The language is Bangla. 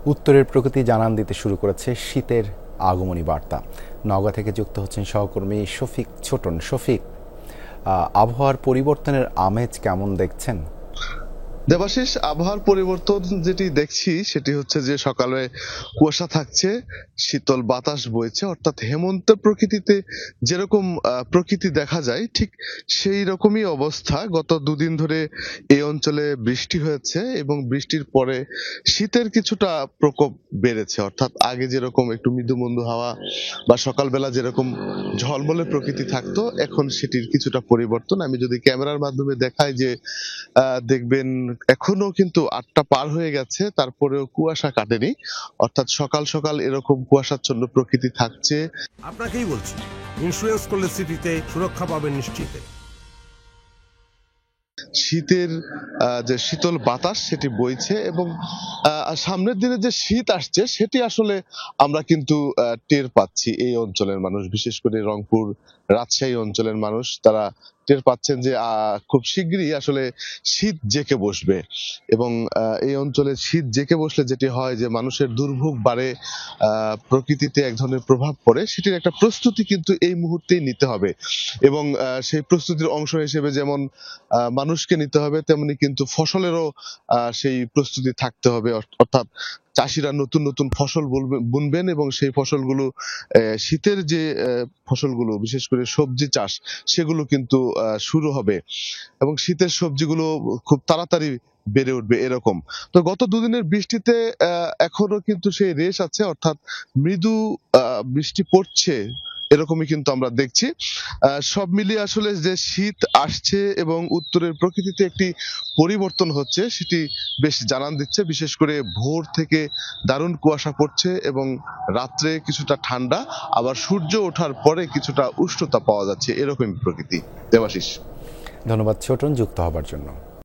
উত্তরের প্রকৃতি জানান দিতে শুরু করেছে শীতের আগমনী বার্তা। নওগাঁ থেকে যুক্ত হচ্ছেন সহকর্মী শফিক ছোটন। শফিক, আবহাওয়ার পরিবর্তনের আমেজ কেমন দেখছেন? দেবাশিস, আবহাওয়ার পরিবর্তন যেটি দেখছি সেটি হচ্ছে যে সকালে কুয়াশা থাকছে, শীতল বাতাস বইছে, অর্থাৎ হেমন্ত প্রকৃতিতে যেরকম প্রকৃতি দেখা যায় ঠিক সেই রকমই অবস্থা। গত দুদিন ধরে এই অঞ্চলে বৃষ্টি হয়েছে এবং বৃষ্টির পরে শীতের কিছুটা প্রকোপ বেড়েছে। অর্থাৎ আগে যেরকম একটু মৃদুমন্দু হাওয়া বা সকালবেলা যেরকম ঝলমলে প্রকৃতি থাকতো, এখন সেটির কিছুটা পরিবর্তন। আমি যদি ক্যামেরার মাধ্যমে দেখাই যে দেখবেন এখনো কিন্তু ৮টা পার হয়ে গেছে, তারপরেও কুয়াশা কাটেনি। অর্থাৎ সকাল সকাল এরকম কুয়াশাচ্ছন্ন প্রকৃতি থাকছে। আপনাকেই বলছি, ইন্স্যুরেন্স করলে সিটিতে সুরক্ষা পাবেন নিশ্চিত। শীতের যে শীতল বাতাস সেটি বইছে এবং সামনের দিনে যে শীত আসছে সেটি আসলে আমরা কিন্তু টের পাচ্ছি। এই অঞ্চলের মানুষ, বিশেষ করে রংপুর, রাজশাহী অঞ্চলের মানুষ, তারা টের পাচ্ছেন যে খুব শিগগিরই আসলে শীত জেঁকে বসবে। এবং এই অঞ্চলে শীত জেঁকে বসলে যেটি হয় যে মানুষের দুর্ভোগ বাড়ে, প্রকৃতিতে এক ধরনের প্রভাব পড়ে, সেটির একটা প্রস্তুতি কিন্তু এই মুহূর্তেই নিতে হবে। এবং সেই প্রস্তুতির অংশ হিসেবে যেমন মানুষকে নিতে হবে, তেমনি কিন্তু ফসলেরও সেই প্রস্তুতি থাকতে হবে। অর্থাৎ চাষিরা নতুন নতুন ফসল বুনবেন এবং সেই ফসলগুলো শীতের যে ফসলগুলো, বিশেষ করে সবজি চাষ, সেগুলো কিন্তু শুরু হবে এবং শীতের সবজিগুলো খুব তাড়াতাড়ি বেড়ে উঠবে এরকম। তো গত দুদিনের বৃষ্টিতে এখনো কিন্তু সেই রেশ আছে, অর্থাৎ মৃদু বৃষ্টি পড়ছে এরকমই কিন্তু আমরা দেখছি। সব মিলিয়ে আসলে যে শীত আসছে এবং উত্তরের প্রকৃতিতে একটি পরিবর্তন হচ্ছে সেটি বেশ জানান দিচ্ছে। বিশেষ করে ভোর থেকে দারুণ কুয়াশা পড়ছে এবং রাত্রে কিছুটা ঠান্ডা, আবার সূর্য ওঠার পরে কিছুটা উষ্ণতা পাওয়া যাচ্ছে, এরকমই প্রকৃতি। দেবাশিস, ধন্যবাদ ছোটন যুক্ত হবার জন্য।